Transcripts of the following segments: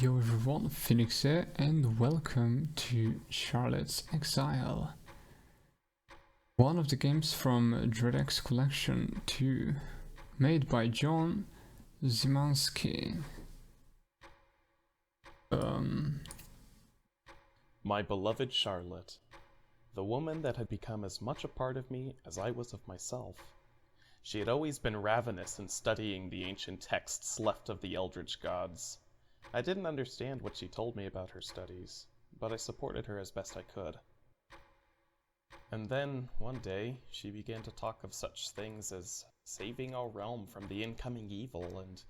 Yo everyone, Phoenix here, and welcome to Charlotte's Exile. One of the games from Dreadx Collection 2, made by John Zimanski. My beloved Charlotte, the woman that had become as much a part of me as I was of myself. She had always been ravenous in studying the ancient texts left of the Eldritch Gods. I didn't understand what she told me about her studies, but I supported her as best I could. And then, one day, she began to talk of such things as saving our realm from the incoming evil and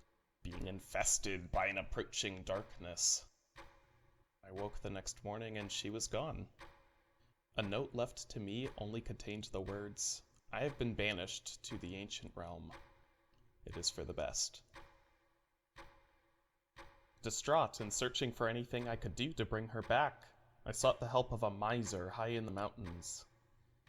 being infested by an approaching darkness. I woke the next morning and she was gone. A note left to me only contained the words, "I have been banished to the ancient realm. It is for the best." Distraught and searching for anything I could do to bring her back, I sought the help of a miser high in the mountains.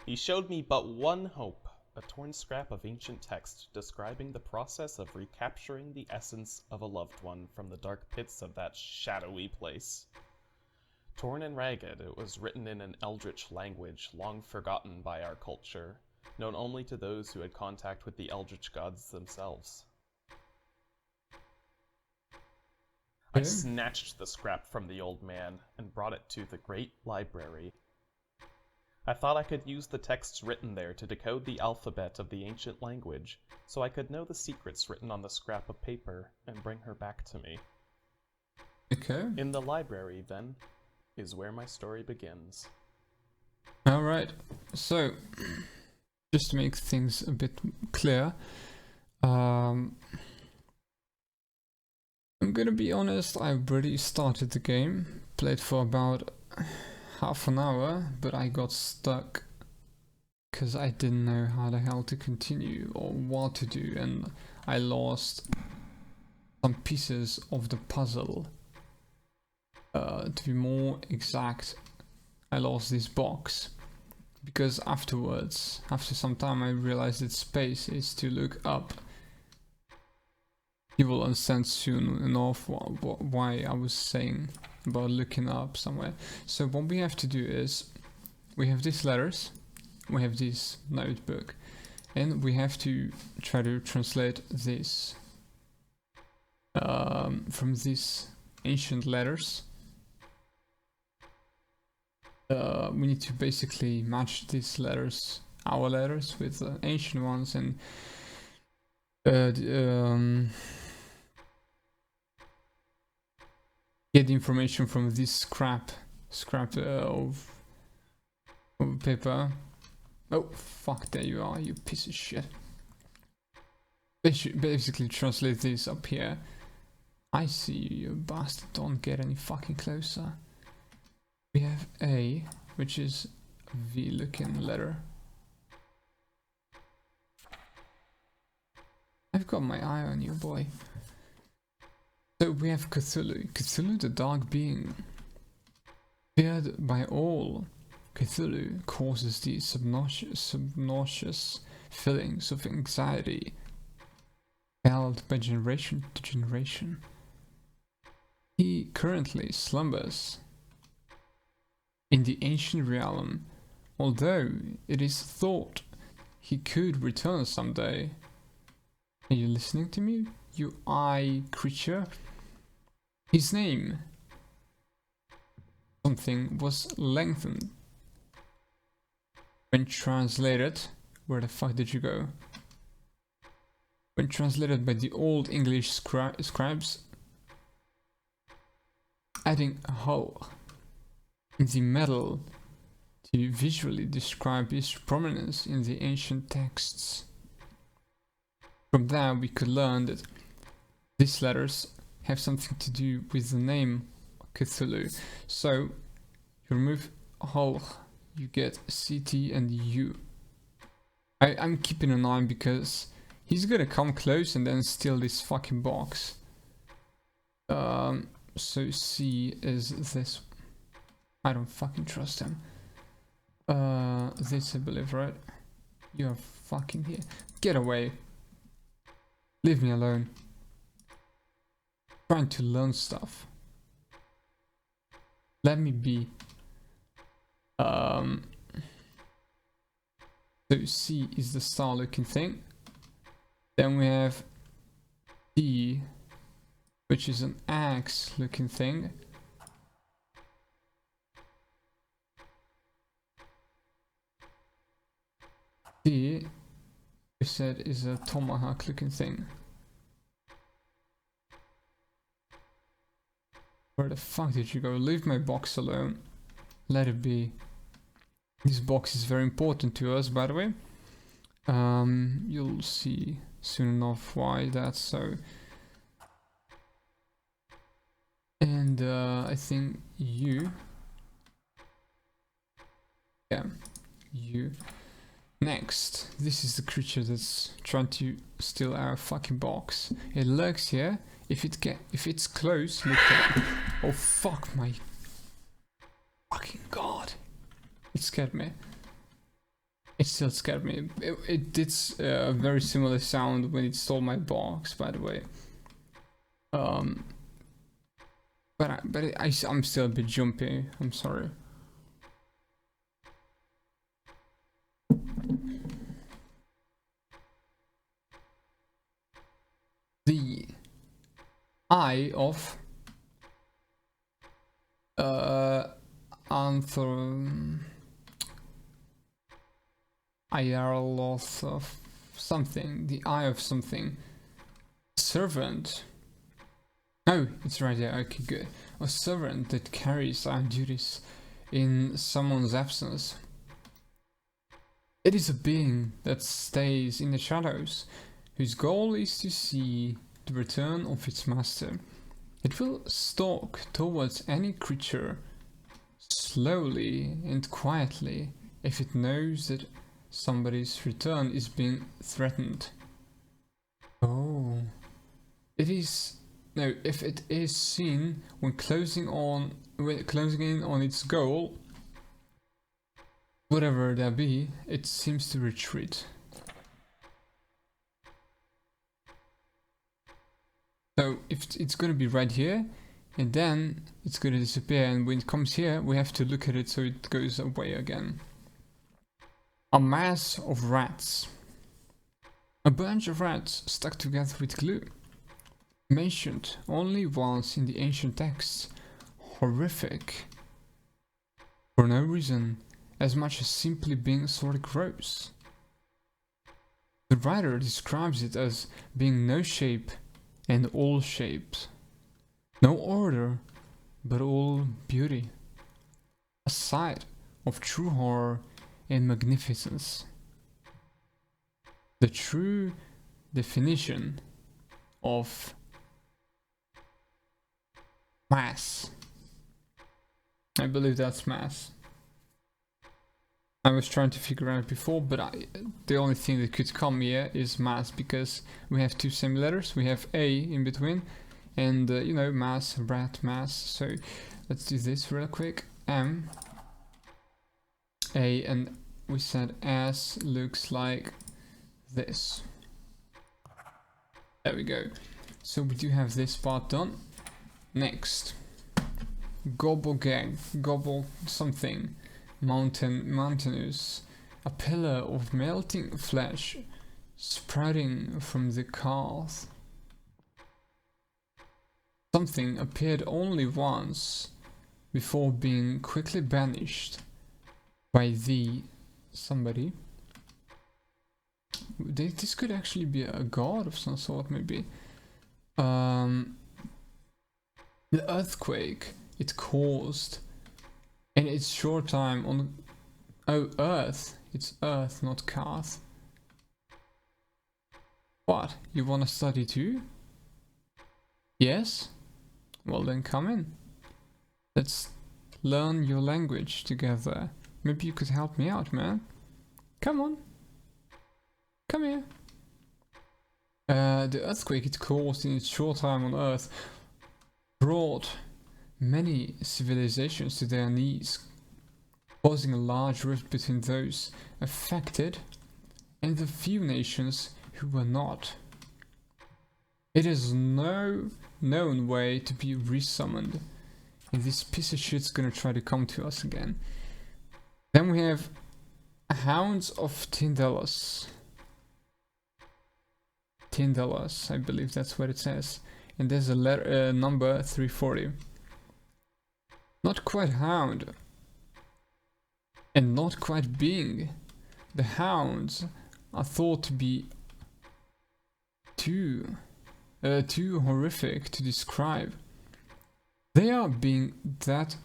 He showed me but one hope, a torn scrap of ancient text describing the process of recapturing the essence of a loved one from the dark pits of that shadowy place. Torn and ragged, it was written in an eldritch language long forgotten by our culture, known only to those who had contact with the Eldritch Gods themselves. I snatched the scrap from the old man and brought it to the great library. I thought I could use the texts written there to decode the alphabet of the ancient language, so I could know the secrets written on the scrap of paper and bring her back to me. Okay. In the library, then, is where my story begins. Alright, so, just to make things a bit clear, I'm gonna be honest, I already started the game, played for about half an hour, but I got stuck because I didn't know how the hell to continue or what to do, and I lost some pieces of the puzzle. To be more exact, I lost this box because afterwards, after some time, I realized that space is to look up. You will understand soon enough why I was saying about looking up somewhere. So what we have to do is, we have these letters, we have this notebook, and we have to try to translate this from these ancient letters. We need to basically match these letters, our letters, with the ancient ones, and get the information from this scrap of paper. Oh fuck, there you are, you piece of shit. Basically translate this up here. I see you, you bastard, don't get any fucking closer. We have A, which is a V looking letter. I've got my eye on you, boy. So we have Cthulhu. Cthulhu, the dark being. Feared by all, Cthulhu causes these subconscious feelings of anxiety, felt by generation to generation. He currently slumbers in the ancient realm, although it is thought he could return someday. Are you listening to me, you eye creature? His name, something, was lengthened. When translated, where the fuck did you go? When translated by the old English scribes, adding a hole in the metal to visually describe his prominence in the ancient texts. From there we could learn that these letters have something to do with the name Cthulhu. So you remove a hole, you get CT and U. I'm keeping an eye because he's gonna come close and then steal this fucking box. So C is this. I don't fucking trust him. This I believe, right? You're fucking here. Get away. Leave me alone. Trying to learn stuff. Let me be. So C is the star looking thing. Then we have D, which is an axe looking thing. D, we said, is a tomahawk looking thing. Where the fuck did you go? Leave my box alone. Let it be. This box is very important to us, by the way. You'll see soon enough why that's so. And I think you. Yeah, you. Next, this is the creature that's trying to steal our fucking box. It lurks here. If it's close, look at it. Oh fuck my fucking god! It scared me. It still scared me. It did a very similar sound when it stole my box, by the way. But I'm still a bit jumpy. I'm sorry. The eye of Iarloth of something. The eye of something. Servant. Oh, it's right there. Okay, good. A servant that carries our duties in someone's absence. It is a being that stays in the shadows, whose goal is to see the return of its master. It will stalk towards any creature, slowly and quietly, if it knows that somebody's return is being threatened. Oh. It is... No, if it is seen when closing in on its goal, whatever that be, it seems to retreat. So if it's gonna be right here, and then it's gonna disappear, and when it comes here, we have to look at it so it goes away again. A mass of rats. A bunch of rats stuck together with glue. Mentioned only once in the ancient texts. Horrific. For no reason, as much as simply being sort of gross. The writer describes it as being no shape and all shapes. No order, but all beauty. A sight of true horror and magnificence. The true definition of mass. I believe that's mass. I was trying to figure out before, but the only thing that could come here is mass, because we have two same letters. We have A in between, and you know, mass, rat, mass. So let's do this real quick. M, A, and we said S looks like this. There we go. So we do have this part done. Next, gobble gang, gobble something. Mountainous, a pillar of melting flesh sprouting from the calf. Something appeared only once before being quickly banished by the somebody. This could actually be a god of some sort, maybe. The earthquake it caused. And it's short time on... Oh, Earth. It's Earth, not Karth. What? You wanna study too? Yes? Well then come in. Let's learn your language together. Maybe you could help me out, man. Come on. Come here. The earthquake it caused in its short time on Earth brought many civilizations to their knees, causing a large rift between those affected and the few nations who were not. It is no known way to be resummoned, And this piece of shit's gonna try to come to us again. Then we have Hounds of $10. $10, I believe that's what it says. And there's a letter, number 340. Not quite hound. And not quite being. The hounds are thought to be too horrific to describe. They are being that...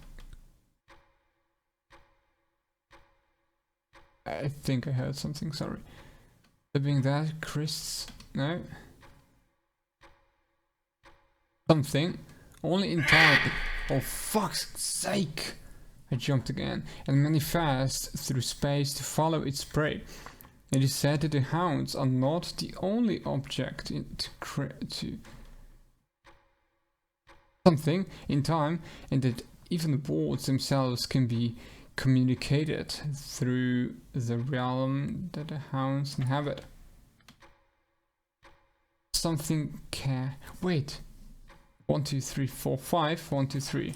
I think I heard something, sorry. They're being that Christ's... No? Something. Only in time. Oh, fuck's sake! I jumped again. And manifest through space to follow its prey. It is said that the hounds are not the only object to something in time, and that even the words themselves can be communicated through the realm that the hounds inhabit. Something care. Wait. 1, 2, 3, 4, 5. 1, 2, 3.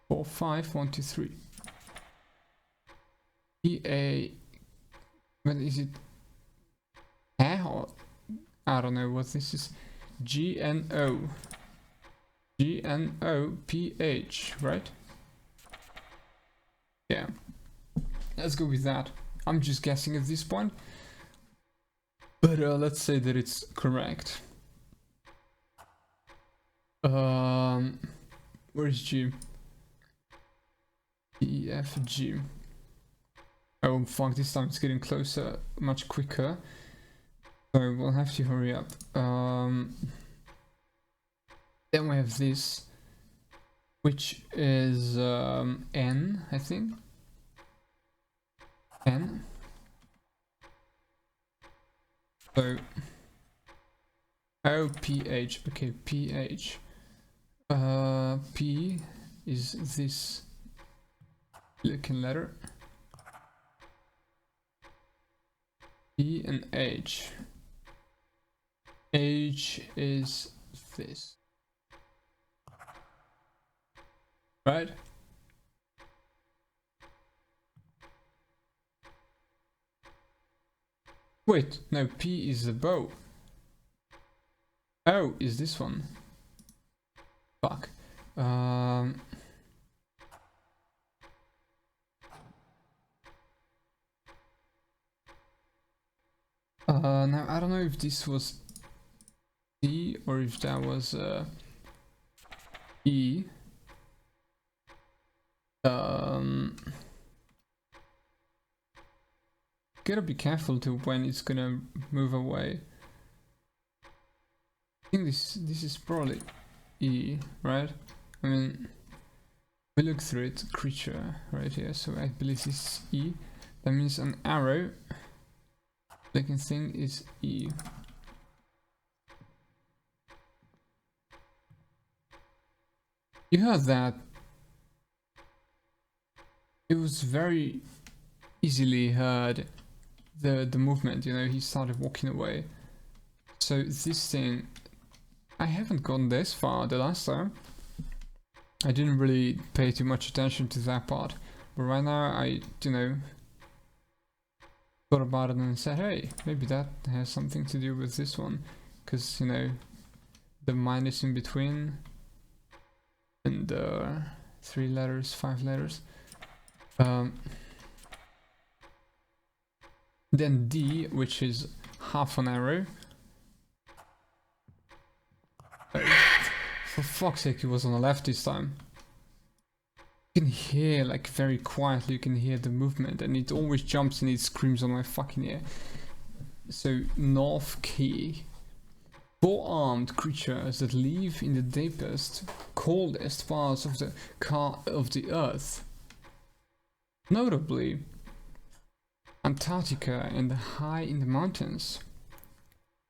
4, 5. 1, 2, 3. E-A. What is it? Or I don't know what this is. G-N-O. G-N-O-P-H, right? Yeah. Let's go with that. I'm just guessing at this point. But let's say that it's correct. Where's G? E, F, G. Oh fuck, this time it's getting closer, much quicker. So we'll have to hurry up. Then we have this, which is N, I think. N. So O, P, H. Okay, P, H. P is this looking letter. E and H. H is this. Right? Wait, no, P is the bow. O is this one. Fuck. Now I don't know if this was D or if that was E. Gotta be careful to when it's gonna move away. I think this is probably E, right? I mean, we look through it, creature right here, so I believe this is E. That means an arrow looking thing is E. You heard that? It was very easily heard, the movement, you know, he started walking away. So this thing, I haven't gone this far the last time. I didn't really pay too much attention to that part, but right now I, you know, thought about it and said, hey, maybe that has something to do with this one, because, you know, the minus in between and 3 letters, 5 letters. Then D, which is half an arrow. For fuck's sake, it was on the left this time. You can hear, like, very quietly, you can hear the movement, and it always jumps and it screams on my fucking ear. So, North Key. 4-armed creatures that live in the deepest, coldest parts of the earth. Notably, Antarctica and high in the mountains.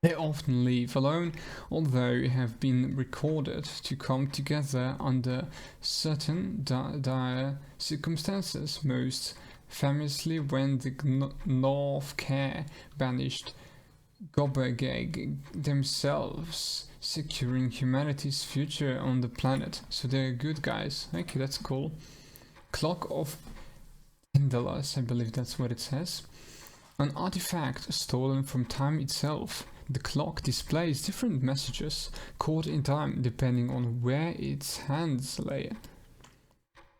They often live alone, although have been recorded to come together under certain dire circumstances, most famously when the North Care banished Gobagag themselves, securing humanity's future on the planet. So they're good guys. Okay, that's cool. Clock of Endelas, I believe that's what it says. An artifact stolen from time itself. The clock displays different messages caught in time depending on where its hands lay.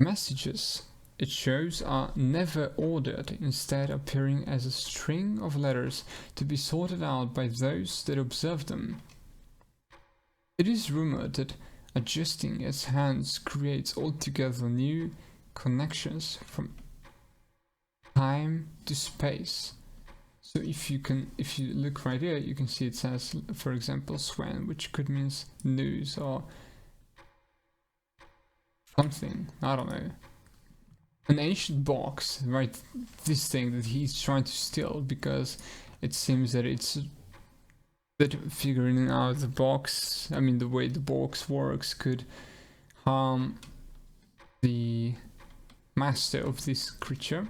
Messages it shows are never ordered, instead appearing as a string of letters to be sorted out by those that observe them. It is rumored that adjusting its hands creates altogether new connections from time to space. So if you look right here, you can see it says, for example, Swan, which could mean news or something, I don't know. An ancient box, right? This thing that he's trying to steal, because it seems that it's that figuring out the box, I mean the way the box works, could harm the master of this creature.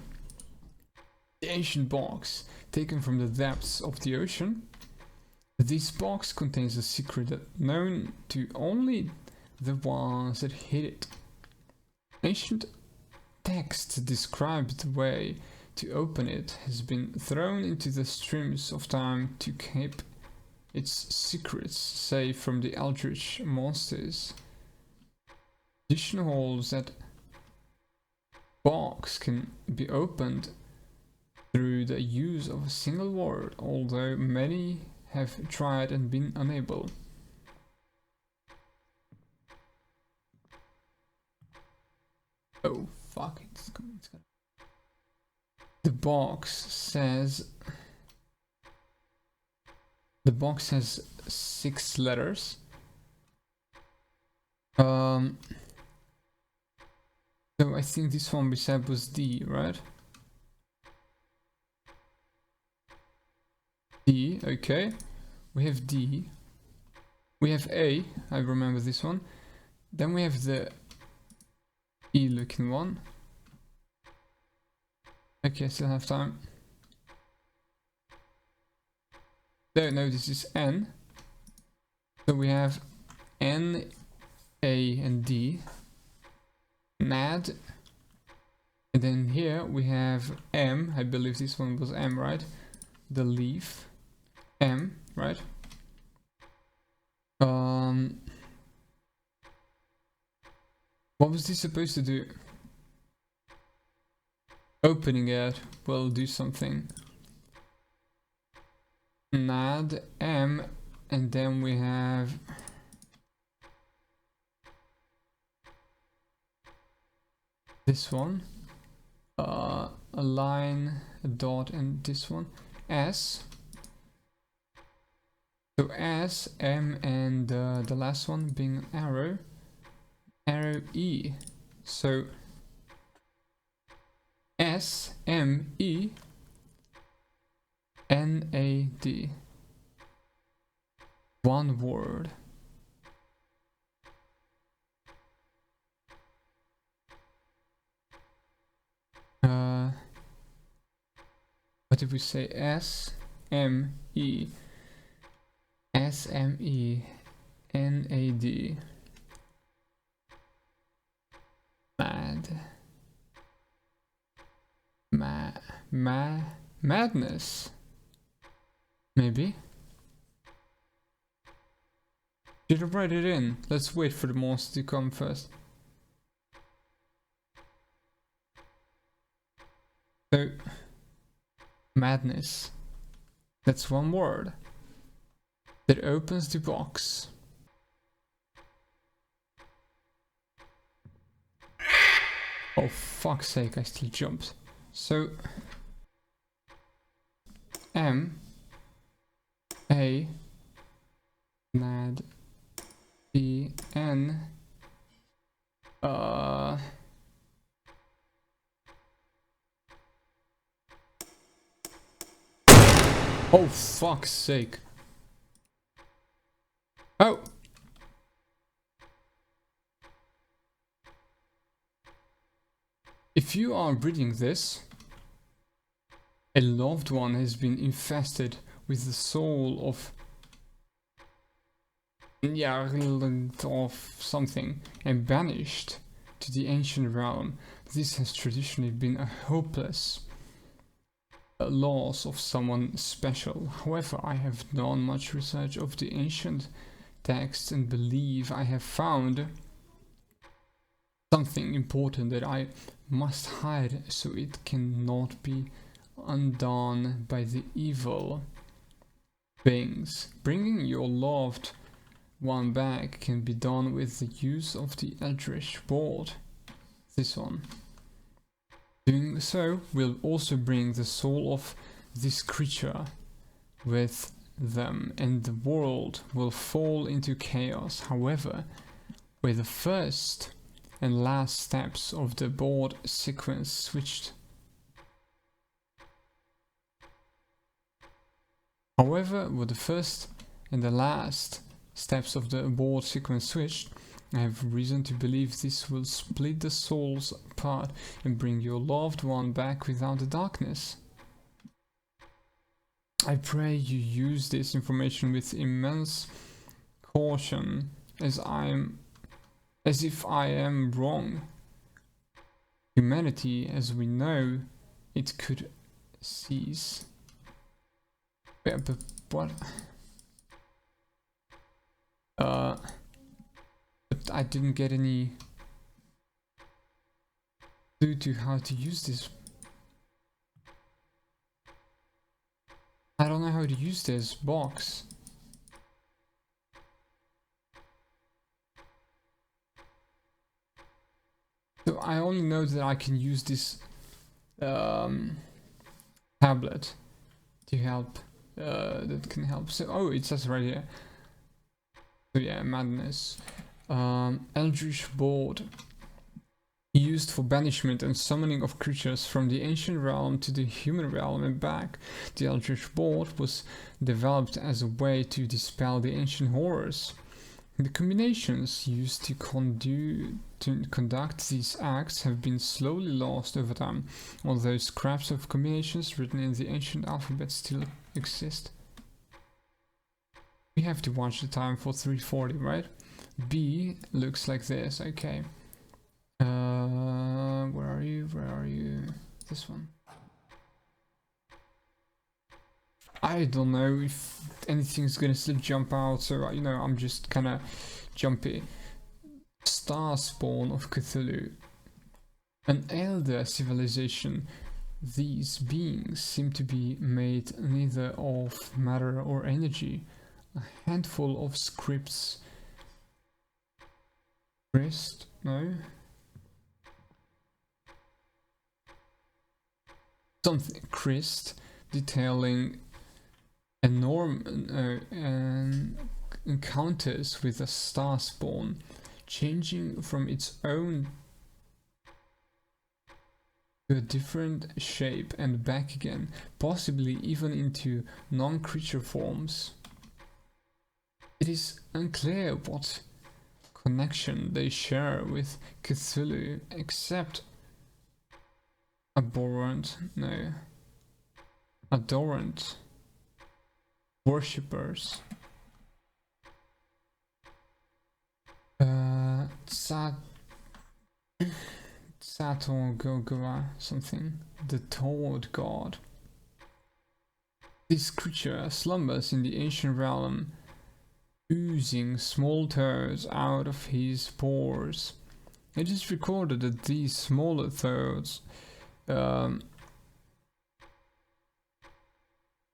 The ancient box, taken from the depths of the ocean. This box contains a secret that known to only the ones that hid it. Ancient text describes the way to open it has been thrown into the streams of time to keep its secrets safe from the Eldritch monsters. Tradition holds that box can be opened through the use of a single word, although many have tried and been unable. Oh fuck, it's gonna... The box has 6 letters. So I think this one we said was D, right? D, okay. We have D. We have A, I remember this one. Then we have the E looking one. Okay, still have time. No, this is N. So we have N, A, and D. NAD. And then here we have M. I believe this one was M, right? The leaf. M, right? What was this supposed to do? Opening it will do something. NAD, M, and then we have this one. A line, a dot, and this one. S. So S, M, and the last one being arrow. Arrow E. So S, M, E, N, A, D. One word. What did we say? S, M, E, S, M, E, N, A, D. Madness. Maybe. Should I write it in? Let's wait for the monster to come first. So, madness. That's one word that opens the box. Oh fuck's sake, I still jumped. So M A NAD E N oh fuck's sake. Oh, if you are reading this, a loved one has been infested with the soul of something and banished to the ancient realm. This has traditionally been a hopeless loss of someone special. However, I have done much research of the ancient texts and believe I have found something important that I must hide so it cannot be undone by the evil beings. Bringing your loved one back can be done with the use of the Eldritch board. This one. Doing so will also bring the soul of this creature with them, and the world will fall into chaos. However, with the first and last steps of the board sequence switched. However, with the first and the last steps of the board sequence switched, I have reason to believe this will split the souls apart and bring your loved one back without the darkness. I pray you use this information with immense caution, as if I am wrong. Humanity, as we know, it could cease. Yeah, but what? But I didn't get any clue to how to use this. I don't know how to use this box. So I only know that I can use this tablet to help. That can help. So, oh, it says right here. So yeah, madness. Eldritch board. Used for banishment and summoning of creatures from the ancient realm to the human realm and back. The Eldritch board was developed as a way to dispel the ancient horrors. The combinations used to conduct these acts have been slowly lost over time, although scraps of combinations written in the ancient alphabet still exist. We have to watch the time for 3:40, right? B looks like this, okay. Where are you? Where are you? This one. I don't know if anything's gonna still jump out, so you know, I'm just kinda jumpy. Star spawn of Cthulhu. An elder civilization. These beings seem to be made neither of matter or energy. A handful of scripts. Christ? No? Something. Christ detailing encounters with a star spawn, changing from its own to a different shape and back again, possibly even into non-creature forms. It is unclear what connection they share with Cthulhu, except abhorrent worshippers. Saturn Gogora something. The Toad God. This creature slumbers in the ancient realm, oozing small toads out of his pores. It is recorded that these smaller toads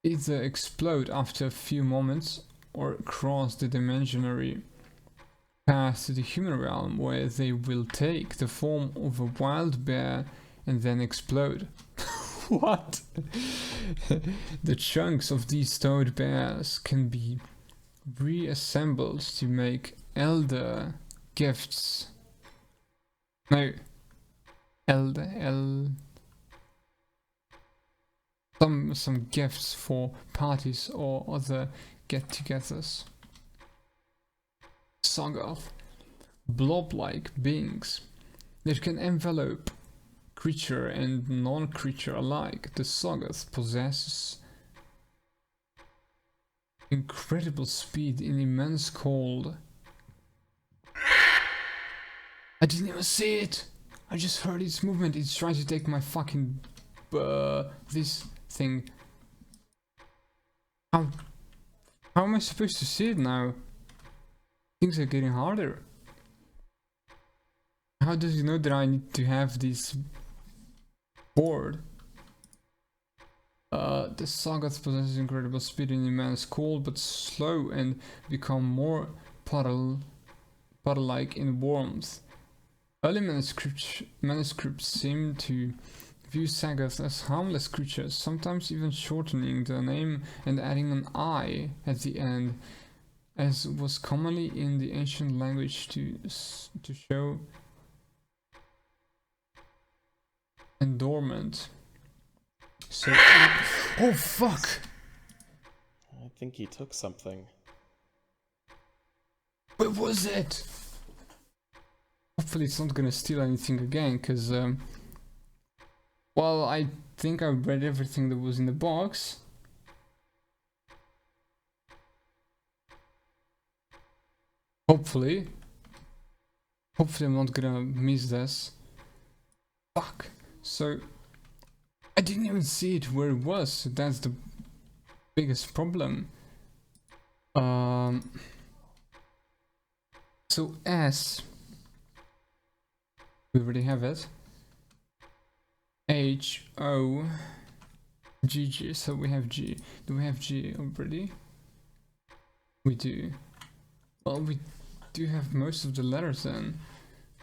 either explode after a few moments or cross the dimensionary path to the human realm, where they will take the form of a wild bear and then explode. What? The chunks of these toad bears can be reassembled to make elder gifts. No. Some gifts for parties or other get-togethers. Soggoth, blob-like beings that can envelope creature and non-creature alike. The Soggoth possesses incredible speed in immense cold. I didn't even see it. I just heard its movement. It's trying to take my fucking this thing. How am I supposed to see it now? Things are getting harder. How does he know that I need to have this board? The Sagas possesses incredible speed and immense cold, but slow and become more puddle-like in warmth. Early manuscripts seem to view sagas as harmless creatures, sometimes even shortening their name and adding an I at the end, as was commonly in the ancient language to show endowment. So, oh fuck! I think he took something. What was it? Hopefully it's not gonna steal anything again, cause well, I think I read everything that was in the box. Hopefully I'm not gonna miss this. Fuck. So I didn't even see it where it was, so that's the biggest problem. So S, we already have it. H, O, G, G, so we have G. Do we have G already? We do. Well, we do have most of the letters then.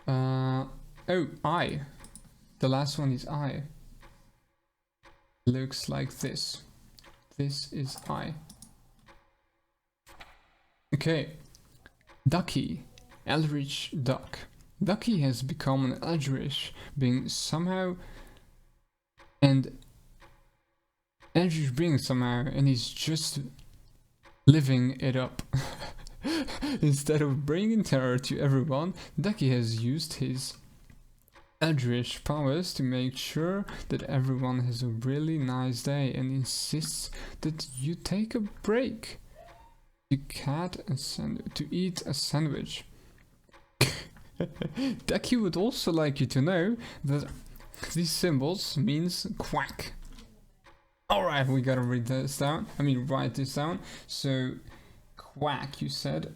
Oh, I. The last one is I. Looks like this. This is I. Okay. Ducky. Eldritch Duck. Ducky has become an Eldritch being somehow, and Eldritch being somehow, and he's just living it up. Instead of bringing terror to everyone, Ducky has used his Eldritch powers to make sure that everyone has a really nice day and insists that you take a break to eat a sandwich. Ducky would also like you to know that these symbols means quack. Alright, we gotta write this down. So, quack, you said.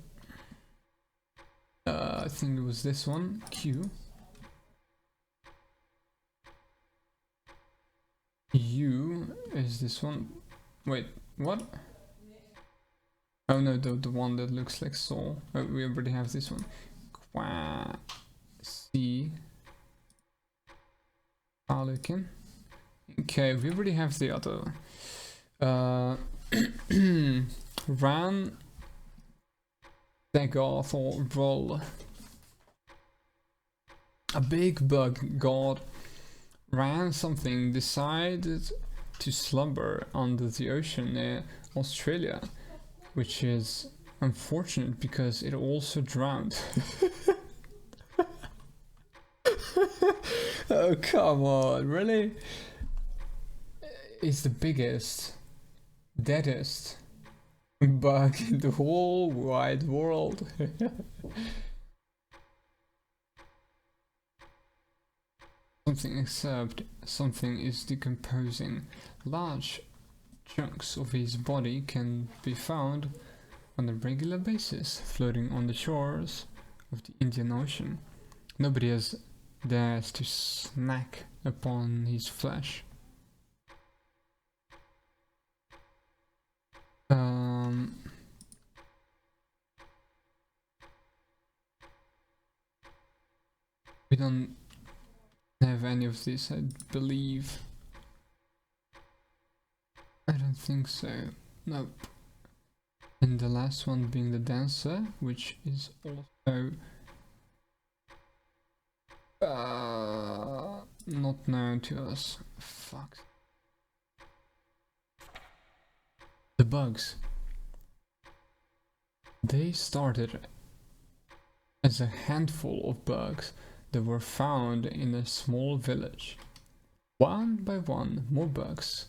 I think it was this one. Q. U is this one. Wait, what? Oh no, the one that looks like soul. Oh, we already have this one. Qua C. Harlequin. Okay, we already have the other. Ran. Dagoth or roll. A big bug god ran something, decided to slumber under the ocean near Australia, which is unfortunate because it also drowned. Oh come on, really? It's the biggest, deadest bug in the whole wide world. Something is decomposing. Large chunks of his body can be found on a regular basis, floating on the shores of the Indian Ocean. Nobody has dares to snack upon his flesh. We don't have any of this, I believe. I don't think so. Nope. And the last one being the dancer, which is also not known to us. Fuck. The bugs. They started as a handful of bugs that were found in a small village. One by one, more bugs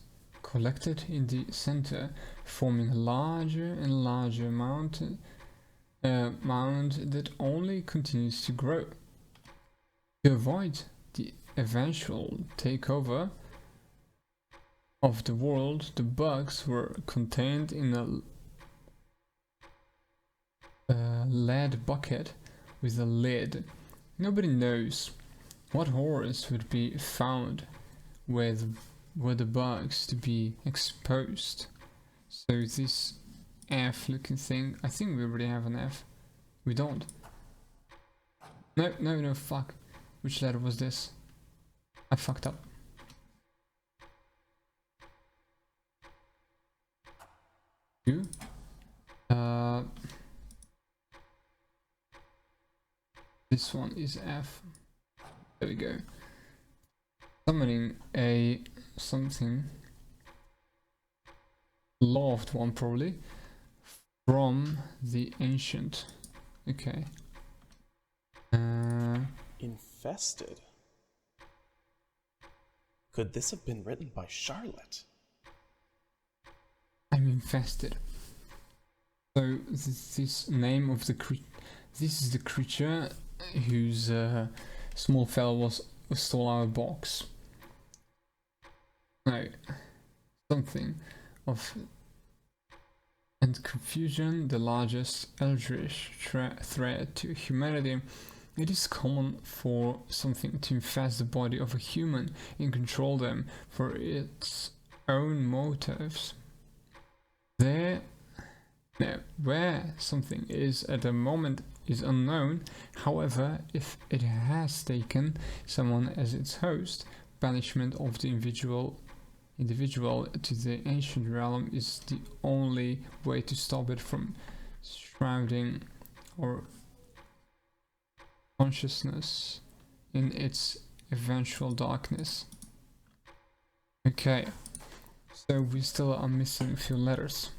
collected in the center, forming a larger and larger mound that only continues to grow. To avoid the eventual takeover of the world, the bugs were contained in a lead bucket with a lid. Nobody knows what horrors would be found were the bugs to be exposed. So this F looking thing, I think we already have an F. We don't. No, fuck. Which letter was this? I fucked up. U. This one is F. There we go. Summoning a something loved one probably from the ancient. Okay. Infested? Could this have been written by Charlotte? I'm infested. So this name of the this is the creature whose small fellow stole our box. No, something of and confusion, the largest eldritch threat to humanity. It is common for something to infest the body of a human and control them for its own motives. Where something is at the moment is unknown. However, if it has taken someone as its host, banishment of the individual to the ancient realm is the only way to stop it from shrouding our consciousness in its eventual darkness. Okay, so we still are missing a few letters.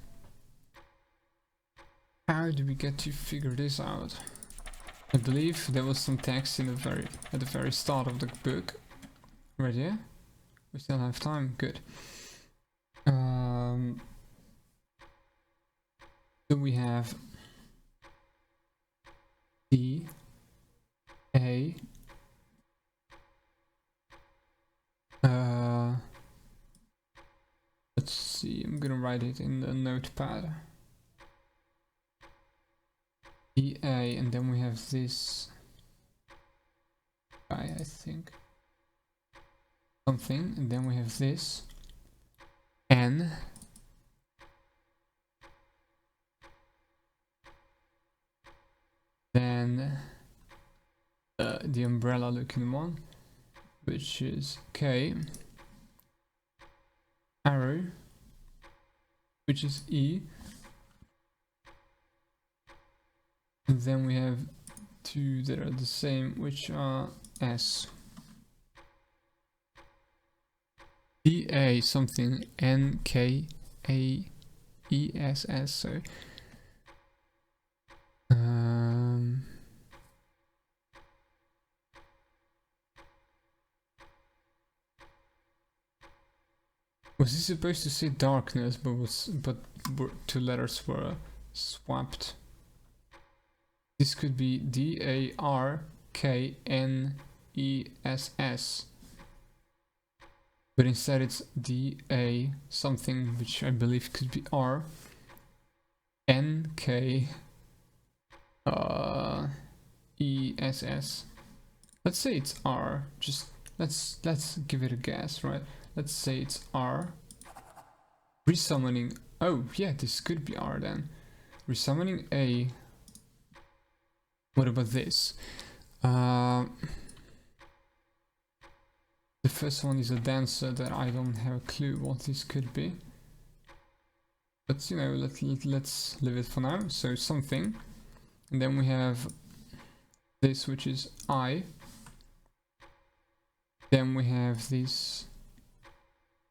How do we get to figure this out? I believe there was some text in at the very start of the book. Right here? We still have time. Good. So we have D A let's see, I'm gonna write it in the notepad. DA, and then we have this guy, I think. Something, and then we have this N. Then the umbrella looking one, which is K. Arrow, which is E. And then we have two that are the same, which are S. DA something NKAESS. So was this supposed to say darkness, but two letters were swapped? This could be DARKNESS, but instead it's DA something, which I believe could be R NK ESS. Let's say it's R. Just let's give it a guess, right? Let's say it's R. Resummoning. Oh yeah, this could be R then. Resummoning A. What about this? The first one is a dancer that I don't have a clue what this could be. But you know, let's leave it for now. So something. And then we have this, which is I. Then we have this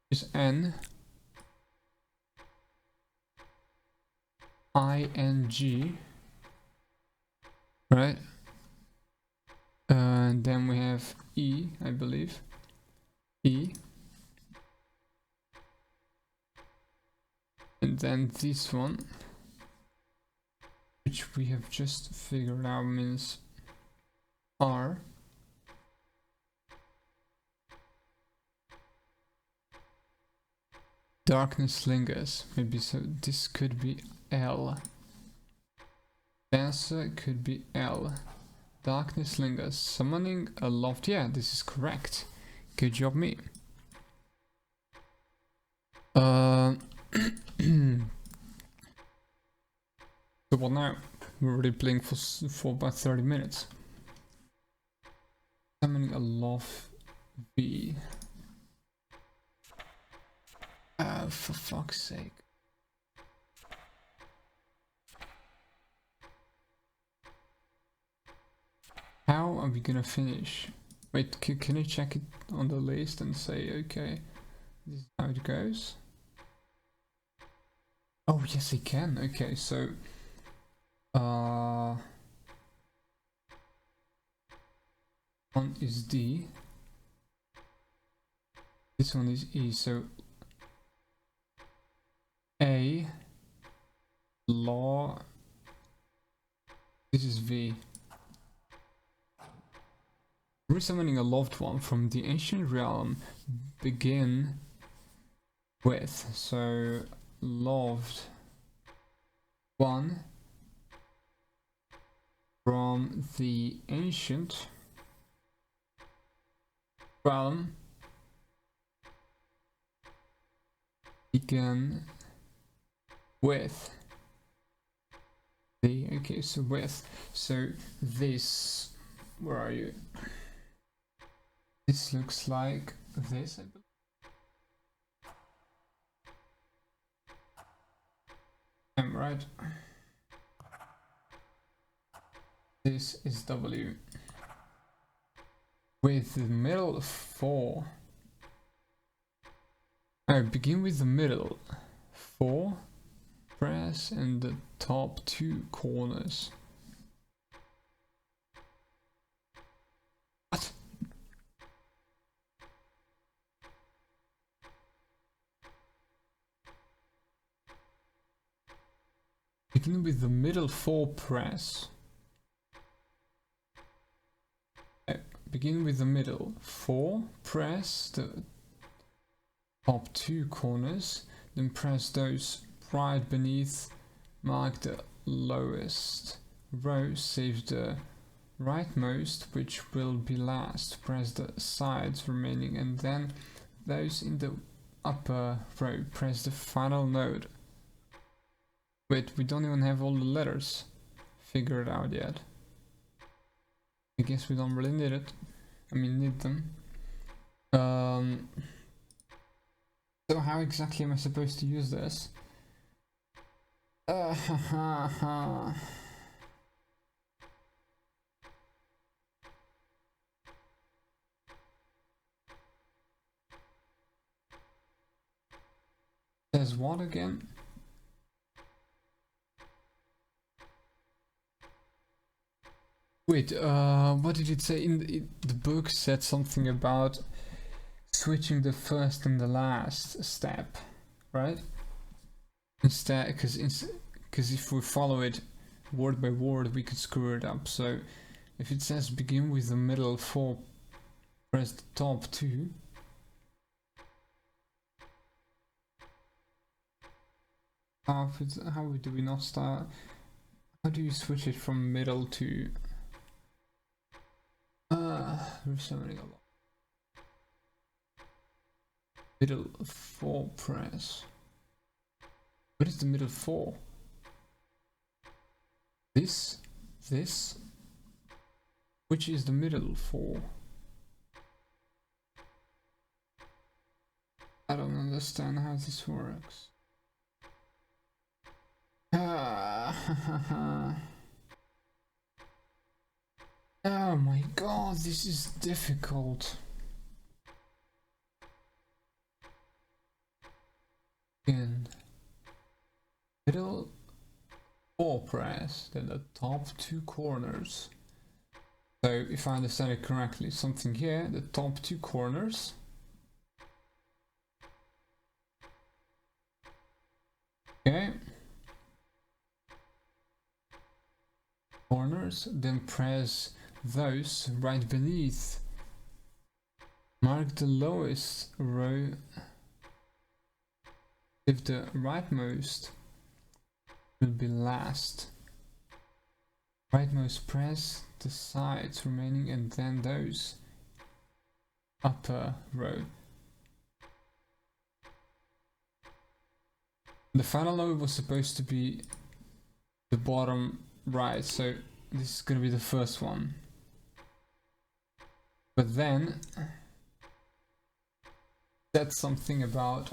is N. ING. Right? And then we have E, I believe. E. and then this one, which we have just figured out means R. Darkness lingers, maybe, so this could be L. Dancer could be L. Darkness lingers, summoning a loft. Yeah, this is correct. Good job, me. So what now? We're already playing for about 30 minutes. Summoning a loft V. For fuck's sake. How are we gonna finish? Wait, can I check it on the list and say, okay, this is how it goes? Oh, yes, I can. Okay, so one is D. This one is E, so A, law, this is V. Resummoning a loved one from the ancient realm begin with, so loved one from the ancient realm begin with the, okay, so with, so this, where are you? This looks like this, I believe. I'm right. This is W. With the middle 4. I begin with the middle 4. Press and the top 2 corners. What? Begin with the middle 4 press. Begin with the middle 4, press the top 2 corners, then press those right beneath, mark the lowest row, save the rightmost, which will be last, press the sides remaining, and then those in the upper row, press the final node. Wait, we don't even have all the letters figured out yet. I guess we don't really need it. I mean, need them. So how exactly am I supposed to use this? Says what again? Wait, what did it say? In the book said something about switching the first and the last step, right? Instead, because if we follow it word by word, we could screw it up. So if it says begin with the middle 4, press the top 2. How do we not start? How do you switch it from middle to resummoning a lot? Middle 4 press. What is the middle 4? This? Which is the middle 4? I don't understand how this works. Oh my god, this is difficult. In middle 4 press, then the top 2 corners. So if I understand it correctly, something here, the top 2 corners. Okay. Corners, then press those right beneath. Mark the lowest row if the rightmost will be last. Rightmost press the sides remaining and then those upper row. The final row was supposed to be the bottom right, so this is gonna be the first one. But then said something about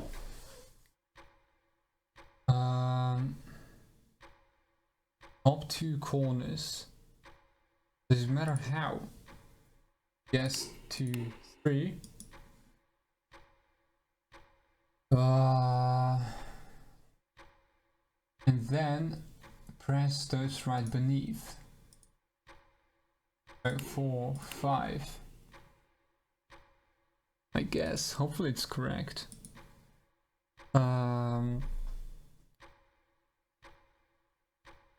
top two corners. Doesn't matter how. Yes, 2, 3. And then press those right beneath. So 4, 5. I guess. Hopefully it's correct.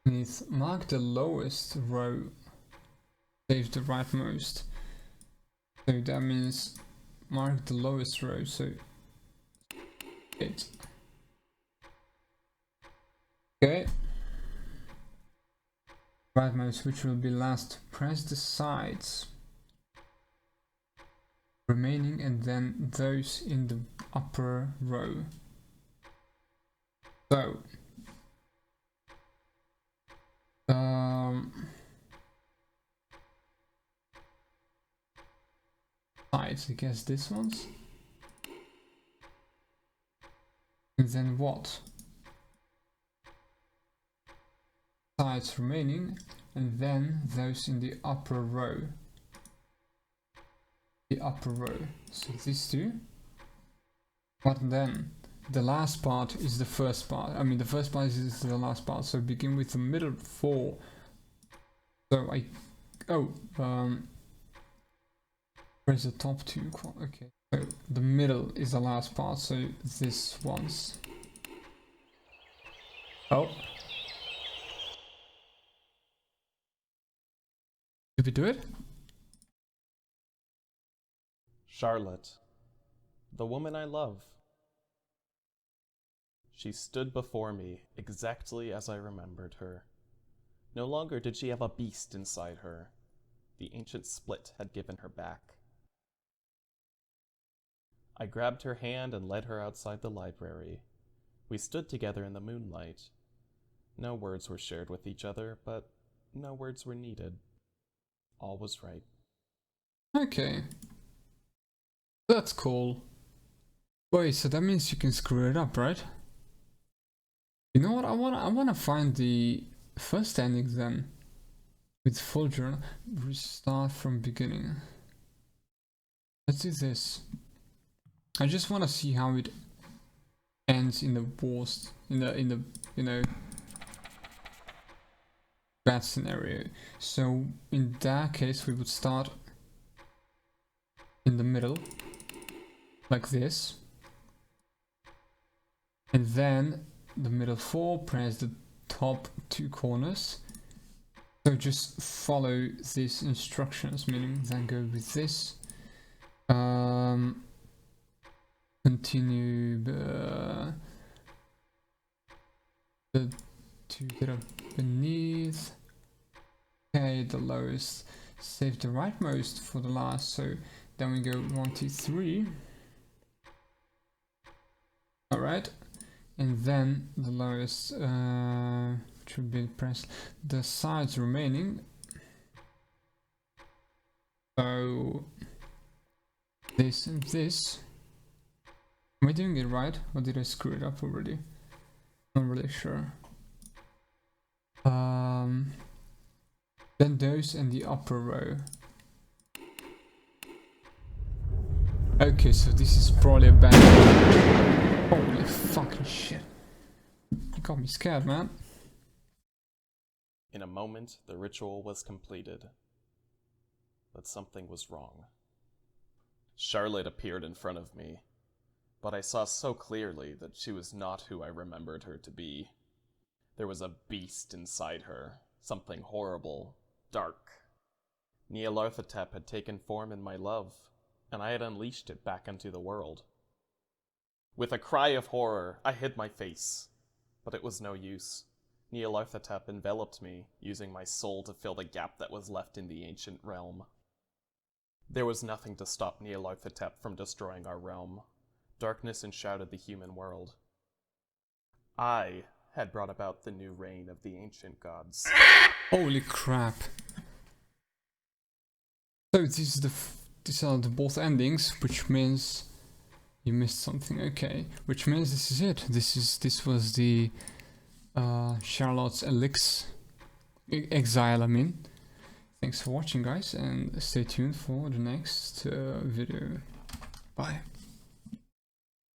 Beneath, mark the lowest row. Save the rightmost. So that means mark the lowest row. So 8. Okay. Rightmost, which will be last. Press the sides remaining and then those in the upper row. So sides, I guess this one's. And then what? Sides remaining and then those in the upper row. The upper row. So these two. But then the last part is the first part. I mean the first part is the last part. So begin with the middle 4. So press the top 2. Okay. So the middle is the last part. So this one's. Oh. Did we do it? Charlotte, the woman I love. She stood before me exactly as I remembered her. No longer did she have a beast inside her. The ancient split had given her back. I grabbed her hand and led her outside the library. We stood together in the moonlight. No words were shared with each other, but no words were needed. All was right. Okay. That's cool. Wait, so that means you can screw it up, right? You know what? I wanna find the first ending then. With full journal. Restart from beginning. Let's do this. I just wanna see how it ends in the worst, in the you know, bad scenario. So in that case we would start in the middle. Like this, and then the middle 4, press the top 2 corners. So just follow these instructions, meaning then go with this, continue the 2 that are beneath. Okay, the lowest, save the rightmost for the last. So then we go 1, 2, 3. Alright, and then the lowest, which would be pressed, the sides remaining. So this and this. Am I doing it right, or did I screw it up already? Not really sure. Then those and the upper row. Okay, so this is probably a bad. Holy fucking shit. You got me scared, man. In a moment, the ritual was completed. But something was wrong. Charlotte appeared in front of me, but I saw so clearly that she was not who I remembered her to be. There was a beast inside her, something horrible, dark. Nyarlathotep had taken form in my love, and I had unleashed it back into the world. With a cry of horror, I hid my face, but it was no use. Nyarlathotep enveloped me, using my soul to fill the gap that was left in the ancient realm. There was nothing to stop Nyarlathotep from destroying our realm. Darkness enshrouded the human world. I had brought about the new reign of the ancient gods. Holy crap. So these are the both endings, which means you missed something. Okay, which means this is it. This was the Charlotte's Exile, I mean. Thanks for watching, guys, and stay tuned for the next video. Bye.